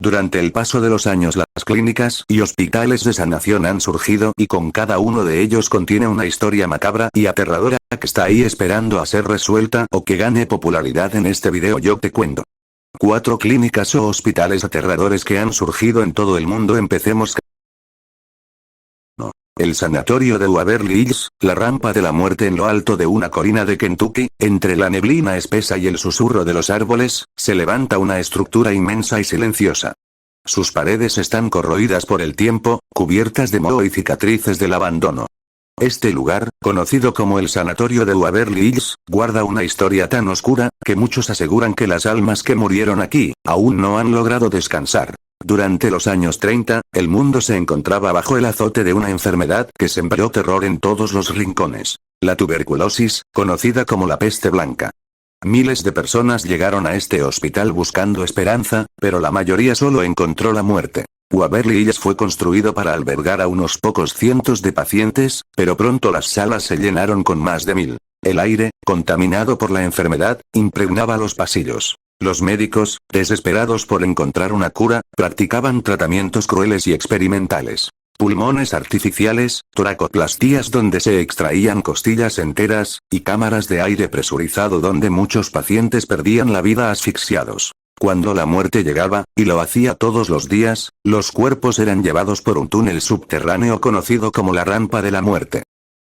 Durante el paso de los años las clínicas y hospitales de sanación han surgido y con cada uno de ellos contiene una historia macabra y aterradora que está ahí esperando a ser resuelta o que gane popularidad. En este video yo te cuento 4 clínicas o hospitales aterradores que han surgido en todo el mundo. Empecemos. El sanatorio de Waverly Hills, la rampa de la muerte en lo alto de una colina de Kentucky, entre la neblina espesa y el susurro de los árboles, se levanta una estructura inmensa y silenciosa. Sus paredes están corroídas por el tiempo, cubiertas de moho y cicatrices del abandono. Este lugar, conocido como el sanatorio de Waverly Hills, guarda una historia tan oscura, que muchos aseguran que las almas que murieron aquí, aún no han logrado descansar. Durante los años 30, el mundo se encontraba bajo el azote de una enfermedad que sembró terror en todos los rincones. La tuberculosis, conocida como la peste blanca. Miles de personas llegaron a este hospital buscando esperanza, pero la mayoría solo encontró la muerte. Waverly Hills fue construido para albergar a unos pocos cientos de pacientes, pero pronto las salas se llenaron con más de 1000. El aire, contaminado por la enfermedad, impregnaba los pasillos. Los médicos, desesperados por encontrar una cura, practicaban tratamientos crueles y experimentales. Pulmones artificiales, toracoplastías donde se extraían costillas enteras, y cámaras de aire presurizado donde muchos pacientes perdían la vida asfixiados. Cuando la muerte llegaba, y lo hacía todos los días, los cuerpos eran llevados por un túnel subterráneo conocido como la rampa de la muerte.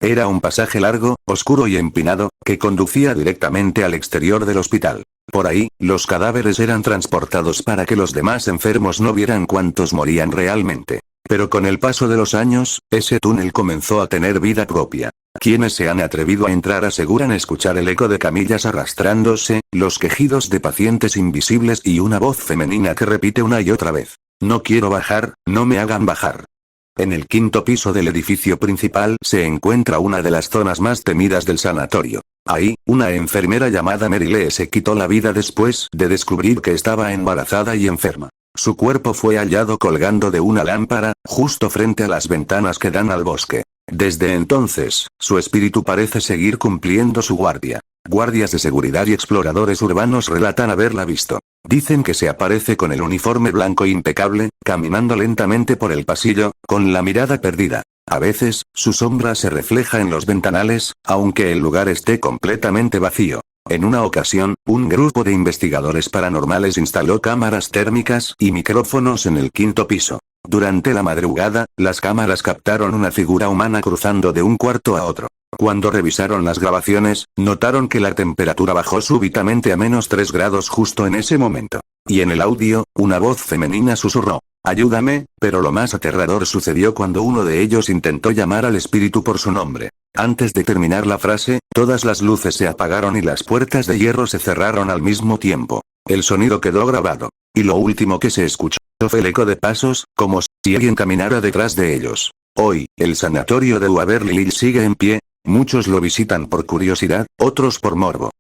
Era un pasaje largo, oscuro y empinado, que conducía directamente al exterior del hospital. Por ahí, los cadáveres eran transportados para que los demás enfermos no vieran cuántos morían realmente. Pero con el paso de los años, ese túnel comenzó a tener vida propia. Quienes se han atrevido a entrar aseguran escuchar el eco de camillas arrastrándose, los quejidos de pacientes invisibles y una voz femenina que repite una y otra vez: "No quiero bajar, no me hagan bajar". En el 5º piso del edificio principal se encuentra una de las zonas más temidas del sanatorio. Ahí, una enfermera llamada Mary Lee se quitó la vida después de descubrir que estaba embarazada y enferma. Su cuerpo fue hallado colgando de una lámpara, justo frente a las ventanas que dan al bosque. Desde entonces, su espíritu parece seguir cumpliendo su guardia. Guardias de seguridad y exploradores urbanos relatan haberla visto. Dicen que se aparece con el uniforme blanco impecable, caminando lentamente por el pasillo, con la mirada perdida. A veces, su sombra se refleja en los ventanales, aunque el lugar esté completamente vacío. En una ocasión, un grupo de investigadores paranormales instaló cámaras térmicas y micrófonos en el 5º piso. Durante la madrugada, las cámaras captaron una figura humana cruzando de un cuarto a otro. Cuando revisaron las grabaciones, notaron que la temperatura bajó súbitamente a -3 grados justo en ese momento. Y en el audio, una voz femenina susurró: "Ayúdame", pero lo más aterrador sucedió cuando uno de ellos intentó llamar al espíritu por su nombre. Antes de terminar la frase, todas las luces se apagaron y las puertas de hierro se cerraron al mismo tiempo. El sonido quedó grabado. Y lo último que se escuchó fue el eco de pasos, como si alguien caminara detrás de ellos. Hoy, el sanatorio de Waverly Hills sigue en pie. Muchos lo visitan por curiosidad, otros por morbo.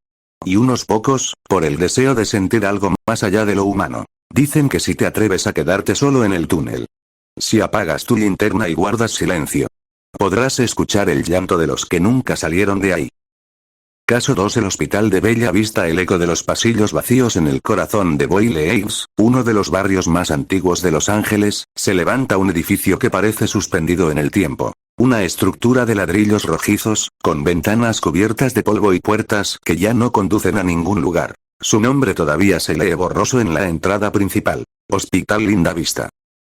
Y unos pocos, por el deseo de sentir algo más allá de lo humano. Dicen que si te atreves a quedarte solo en el túnel, si apagas tu linterna y guardas silencio, podrás escuchar el llanto de los que nunca salieron de ahí. Caso 2. El Hospital de Bella Vista. El eco de los pasillos vacíos en el corazón de Boyle Heights, uno de los barrios más antiguos de Los Ángeles, se levanta un edificio que parece suspendido en el tiempo. Una estructura de ladrillos rojizos, con ventanas cubiertas de polvo y puertas que ya no conducen a ningún lugar. Su nombre todavía se lee borroso en la entrada principal. Hospital Linda Vista.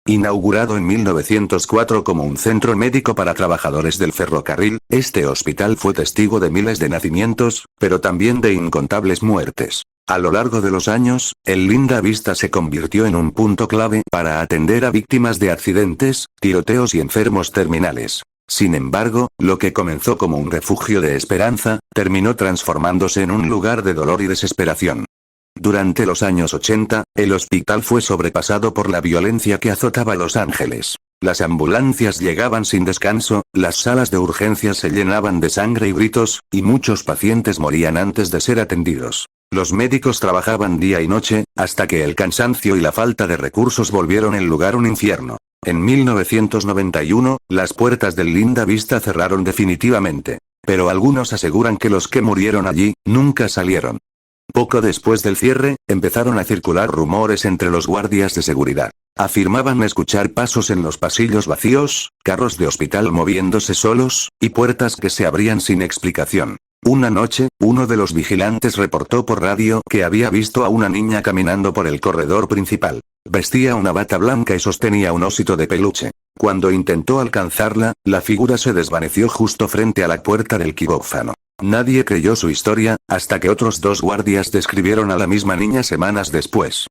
Inaugurado en 1904 como un centro médico para trabajadores del ferrocarril, este hospital fue testigo de miles de nacimientos, pero también de incontables muertes. A lo largo de los años, el Linda Vista se convirtió en un punto clave para atender a víctimas de accidentes, tiroteos y enfermos terminales. Sin embargo, lo que comenzó como un refugio de esperanza, terminó transformándose en un lugar de dolor y desesperación. Durante los años 80, el hospital fue sobrepasado por la violencia que azotaba Los Ángeles. Las ambulancias llegaban sin descanso, las salas de urgencias se llenaban de sangre y gritos, y muchos pacientes morían antes de ser atendidos. Los médicos trabajaban día y noche, hasta que el cansancio y la falta de recursos volvieron el lugar un infierno. En 1991, las puertas del Linda Vista cerraron definitivamente. Pero algunos aseguran que los que murieron allí, nunca salieron. Poco después del cierre, empezaron a circular rumores entre los guardias de seguridad. Afirmaban escuchar pasos en los pasillos vacíos, carros de hospital moviéndose solos, y puertas que se abrían sin explicación. Una noche, uno de los vigilantes reportó por radio que había visto a una niña caminando por el corredor principal. Vestía una bata blanca y sostenía un osito de peluche. Cuando intentó alcanzarla, la figura se desvaneció justo frente a la puerta del quirófano. Nadie creyó su historia, hasta que otros dos guardias describieron a la misma niña semanas después.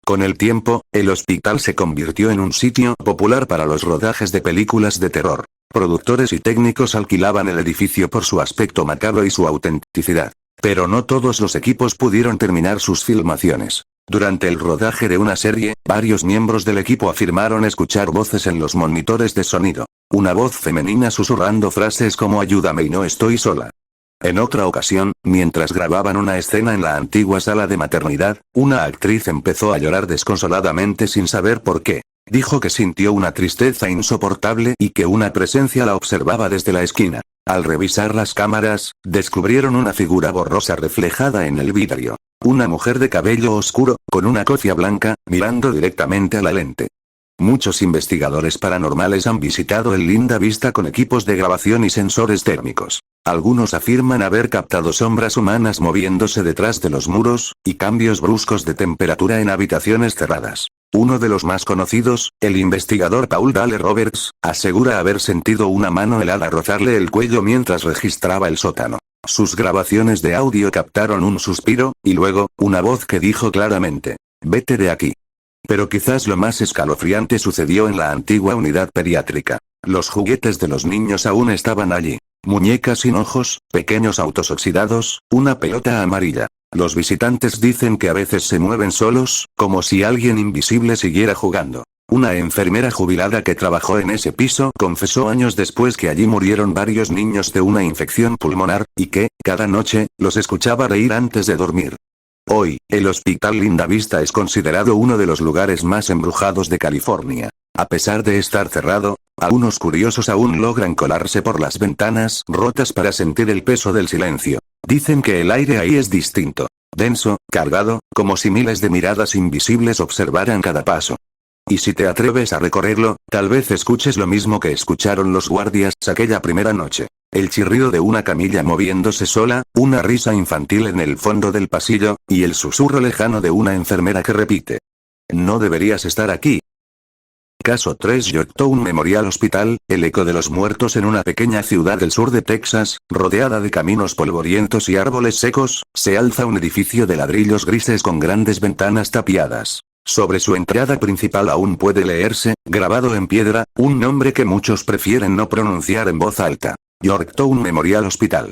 Con el tiempo, el hospital se convirtió en un sitio popular para los rodajes de películas de terror. Productores y técnicos alquilaban el edificio por su aspecto macabro y su autenticidad. Pero no todos los equipos pudieron terminar sus filmaciones. Durante el rodaje de una serie, varios miembros del equipo afirmaron escuchar voces en los monitores de sonido. Una voz femenina susurrando frases como "ayúdame y no estoy sola". En otra ocasión, mientras grababan una escena en la antigua sala de maternidad, una actriz empezó a llorar desconsoladamente sin saber por qué. Dijo que sintió una tristeza insoportable y que una presencia la observaba desde la esquina. Al revisar las cámaras, descubrieron una figura borrosa reflejada en el vidrio. Una mujer de cabello oscuro, con una cofia blanca, mirando directamente a la lente. Muchos investigadores paranormales han visitado el Linda Vista con equipos de grabación y sensores térmicos. Algunos afirman haber captado sombras humanas moviéndose detrás de los muros, y cambios bruscos de temperatura en habitaciones cerradas. Uno de los más conocidos, el investigador Paul Dale Roberts, asegura haber sentido una mano helada rozarle el cuello mientras registraba el sótano. Sus grabaciones de audio captaron un suspiro, y luego, una voz que dijo claramente: "Vete de aquí". Pero quizás lo más escalofriante sucedió en la antigua unidad pediátrica. Los juguetes de los niños aún estaban allí. Muñecas sin ojos, pequeños autos oxidados, una pelota amarilla. Los visitantes dicen que a veces se mueven solos, como si alguien invisible siguiera jugando. Una enfermera jubilada que trabajó en ese piso confesó años después que allí murieron varios niños de una infección pulmonar, y que, cada noche, los escuchaba reír antes de dormir. Hoy, el Hospital Linda Vista es considerado uno de los lugares más embrujados de California. A pesar de estar cerrado, algunos curiosos aún logran colarse por las ventanas rotas para sentir el peso del silencio. Dicen que el aire ahí es distinto, denso, cargado, como si miles de miradas invisibles observaran cada paso. Y si te atreves a recorrerlo, tal vez escuches lo mismo que escucharon los guardias aquella primera noche. El chirrido de una camilla moviéndose sola, una risa infantil en el fondo del pasillo, y el susurro lejano de una enfermera que repite: "No deberías estar aquí". Caso 3 Yorktown Memorial Hospital, el eco de los muertos en una pequeña ciudad del sur de Texas, rodeada de caminos polvorientos y árboles secos, se alza un edificio de ladrillos grises con grandes ventanas tapiadas. Sobre su entrada principal aún puede leerse, grabado en piedra, un nombre que muchos prefieren no pronunciar en voz alta: Yorktown Memorial Hospital.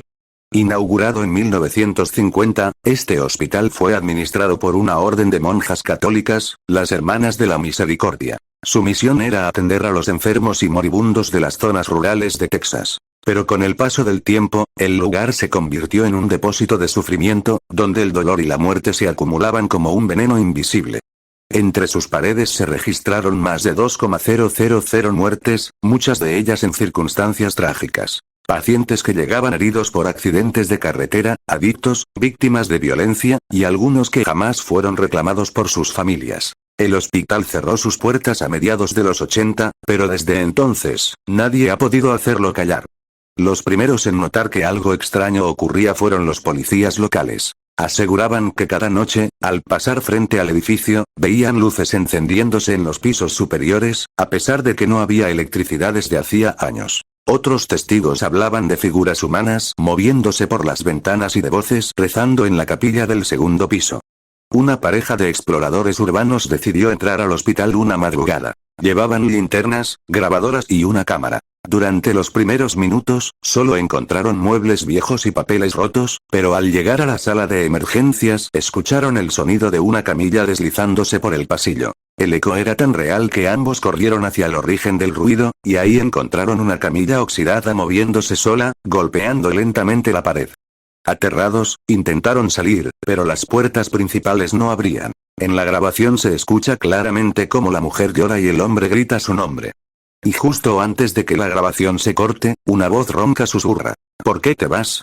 Inaugurado en 1950, este hospital fue administrado por una orden de monjas católicas, las Hermanas de la Misericordia. Su misión era atender a los enfermos y moribundos de las zonas rurales de Texas. Pero con el paso del tiempo, el lugar se convirtió en un depósito de sufrimiento, donde el dolor y la muerte se acumulaban como un veneno invisible. Entre sus paredes se registraron más de 2,000 muertes, muchas de ellas en circunstancias trágicas. Pacientes que llegaban heridos por accidentes de carretera, adictos, víctimas de violencia, y algunos que jamás fueron reclamados por sus familias. El hospital cerró sus puertas a mediados de los 80, pero desde entonces, nadie ha podido hacerlo callar. Los primeros en notar que algo extraño ocurría fueron los policías locales. Aseguraban que cada noche, al pasar frente al edificio, veían luces encendiéndose en los pisos superiores, a pesar de que no había electricidad desde hacía años. Otros testigos hablaban de figuras humanas moviéndose por las ventanas y de voces rezando en la capilla del segundo piso. Una pareja de exploradores urbanos decidió entrar al hospital una madrugada. Llevaban linternas, grabadoras y una cámara. Durante los primeros minutos, solo encontraron muebles viejos y papeles rotos, pero al llegar a la sala de emergencias, escucharon el sonido de una camilla deslizándose por el pasillo. El eco era tan real que ambos corrieron hacia el origen del ruido, y ahí encontraron una camilla oxidada moviéndose sola, golpeando lentamente la pared. Aterrados, intentaron salir, pero las puertas principales no abrían. En la grabación se escucha claramente cómo la mujer llora y el hombre grita su nombre. Y justo antes de que la grabación se corte, una voz ronca susurra: "¿Por qué te vas?".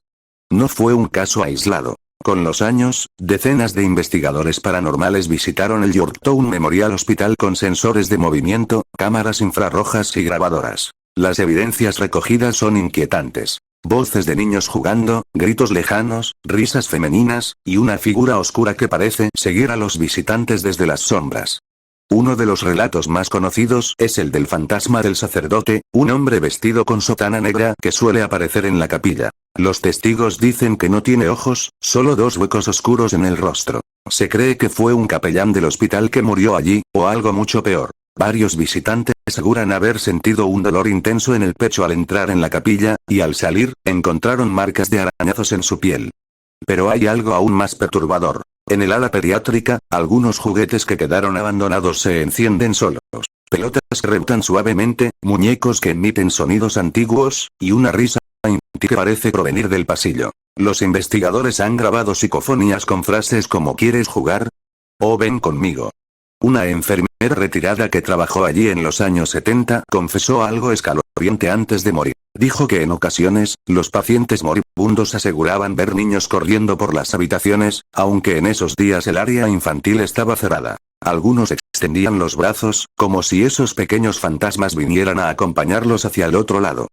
No fue un caso aislado. Con los años, decenas de investigadores paranormales visitaron el Yorktown Memorial Hospital con sensores de movimiento, cámaras infrarrojas y grabadoras. Las evidencias recogidas son inquietantes. Voces de niños jugando, gritos lejanos, risas femeninas, y una figura oscura que parece seguir a los visitantes desde las sombras. Uno de los relatos más conocidos es el del fantasma del sacerdote, un hombre vestido con sotana negra que suele aparecer en la capilla. Los testigos dicen que no tiene ojos, solo dos huecos oscuros en el rostro. Se cree que fue un capellán del hospital que murió allí, o algo mucho peor. Varios visitantes aseguran haber sentido un dolor intenso en el pecho al entrar en la capilla, y al salir, encontraron marcas de arañazos en su piel. Pero hay algo aún más perturbador. En el ala pediátrica, algunos juguetes que quedaron abandonados se encienden solos. Pelotas que rebotan suavemente, muñecos que emiten sonidos antiguos, y una risa que parece provenir del pasillo. Los investigadores han grabado psicofonías con frases como ¿quieres jugar? O ven conmigo. Una enfermera retirada que trabajó allí en los años 70 confesó algo escalofriante antes de morir. Dijo que en ocasiones, los pacientes moribundos aseguraban ver niños corriendo por las habitaciones, aunque en esos días el área infantil estaba cerrada. Algunos extendían los brazos, como si esos pequeños fantasmas vinieran a acompañarlos hacia el otro lado.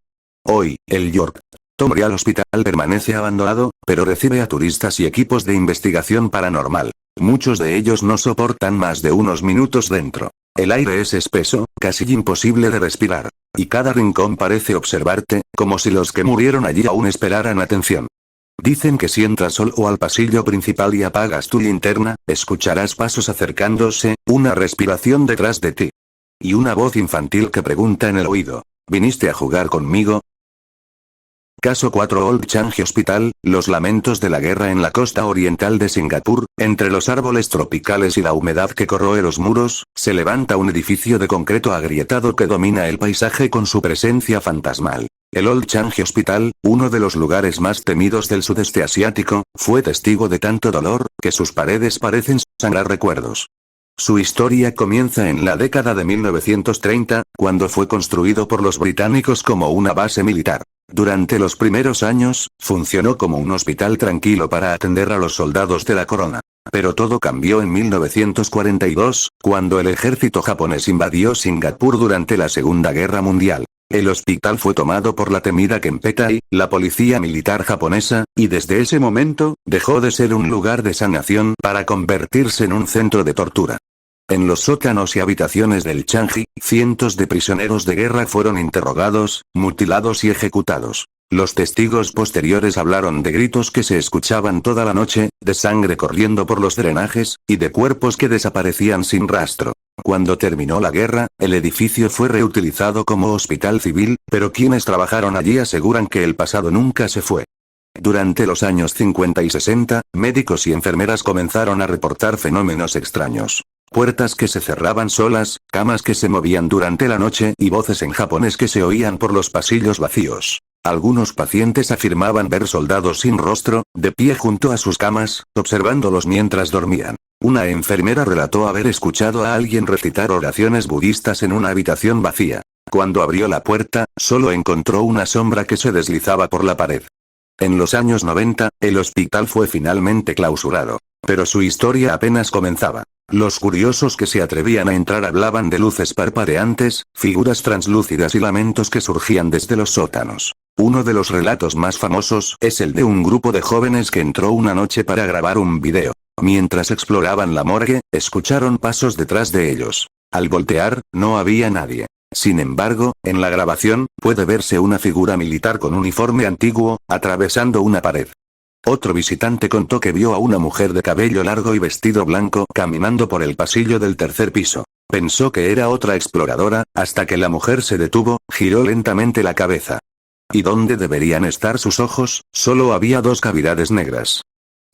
Hoy, el Yorktown Memorial Hospital permanece abandonado, pero recibe a turistas y equipos de investigación paranormal. Muchos de ellos no soportan más de unos minutos dentro. El aire es espeso, casi imposible de respirar. Y cada rincón parece observarte, como si los que murieron allí aún esperaran atención. Dicen que si entras solo al pasillo principal y apagas tu linterna, escucharás pasos acercándose, una respiración detrás de ti. Y una voz infantil que pregunta en el oído, ¿viniste a jugar conmigo? Caso 4 Old Changi Hospital, los lamentos de la guerra en la costa oriental de Singapur, entre los árboles tropicales y la humedad que corroe los muros, se levanta un edificio de concreto agrietado que domina el paisaje con su presencia fantasmal. El Old Changi Hospital, uno de los lugares más temidos del sudeste asiático, fue testigo de tanto dolor, que sus paredes parecen sangrar recuerdos. Su historia comienza en la década de 1930, cuando fue construido por los británicos como una base militar. Durante los primeros años, funcionó como un hospital tranquilo para atender a los soldados de la corona. Pero todo cambió en 1942, cuando el ejército japonés invadió Singapur durante la Segunda Guerra Mundial. El hospital fue tomado por la temida Kempeitai, la policía militar japonesa, y desde ese momento, dejó de ser un lugar de sanación para convertirse en un centro de tortura. En los sótanos y habitaciones del Changi, cientos de prisioneros de guerra fueron interrogados, mutilados y ejecutados. Los testigos posteriores hablaron de gritos que se escuchaban toda la noche, de sangre corriendo por los drenajes, y de cuerpos que desaparecían sin rastro. Cuando terminó la guerra, el edificio fue reutilizado como hospital civil, pero quienes trabajaron allí aseguran que el pasado nunca se fue. Durante los años 50 y 60, médicos y enfermeras comenzaron a reportar fenómenos extraños. Puertas que se cerraban solas, camas que se movían durante la noche y voces en japonés que se oían por los pasillos vacíos. Algunos pacientes afirmaban ver soldados sin rostro, de pie junto a sus camas, observándolos mientras dormían. Una enfermera relató haber escuchado a alguien recitar oraciones budistas en una habitación vacía. Cuando abrió la puerta, solo encontró una sombra que se deslizaba por la pared. En los años 90, el hospital fue finalmente clausurado. Pero su historia apenas comenzaba. Los curiosos que se atrevían a entrar hablaban de luces parpadeantes, figuras translúcidas y lamentos que surgían desde los sótanos. Uno de los relatos más famosos es el de un grupo de jóvenes que entró una noche para grabar un video. Mientras exploraban la morgue, escucharon pasos detrás de ellos. Al voltear, no había nadie. Sin embargo, en la grabación, puede verse una figura militar con uniforme antiguo, atravesando una pared. Otro visitante contó que vio a una mujer de cabello largo y vestido blanco caminando por el pasillo del tercer piso. Pensó que era otra exploradora, hasta que la mujer se detuvo, giró lentamente la cabeza. ¿Y dónde deberían estar sus ojos? Solo había dos cavidades negras.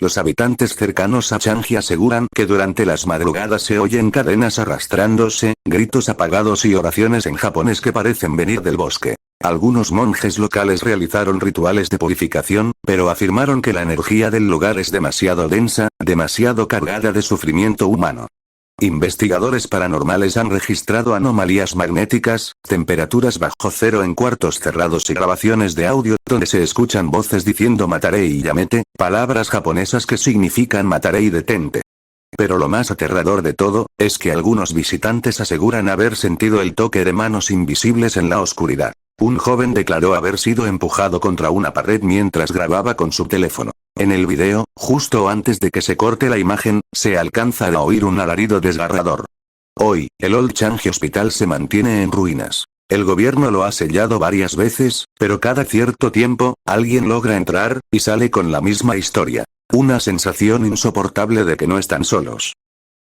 Los habitantes cercanos a Changi aseguran que durante las madrugadas se oyen cadenas arrastrándose, gritos apagados y oraciones en japonés que parecen venir del bosque. Algunos monjes locales realizaron rituales de purificación, pero afirmaron que la energía del lugar es demasiado densa, demasiado cargada de sufrimiento humano. Investigadores paranormales han registrado anomalías magnéticas, temperaturas bajo cero en cuartos cerrados y grabaciones de audio donde se escuchan voces diciendo mataré y yamete, palabras japonesas que significan mataré y detente. Pero lo más aterrador de todo, es que algunos visitantes aseguran haber sentido el toque de manos invisibles en la oscuridad. Un joven declaró haber sido empujado contra una pared mientras grababa con su teléfono. En el video, justo antes de que se corte la imagen, se alcanza a oír un alarido desgarrador. Hoy, el Old Changi Hospital se mantiene en ruinas. El gobierno lo ha sellado varias veces, pero cada cierto tiempo, alguien logra entrar, y sale con la misma historia. Una sensación insoportable de que no están solos.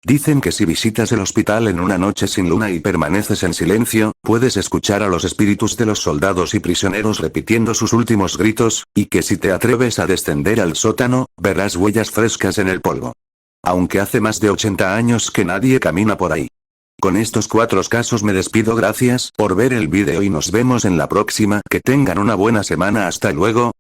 Dicen que si visitas el hospital en una noche sin luna y permaneces en silencio, puedes escuchar a los espíritus de los soldados y prisioneros repitiendo sus últimos gritos, y que si te atreves a descender al sótano, verás huellas frescas en el polvo. Aunque hace más de 80 años que nadie camina por ahí. Con estos 4 casos me despido, gracias por ver el vídeo y nos vemos en la próxima, que tengan una buena semana, hasta luego.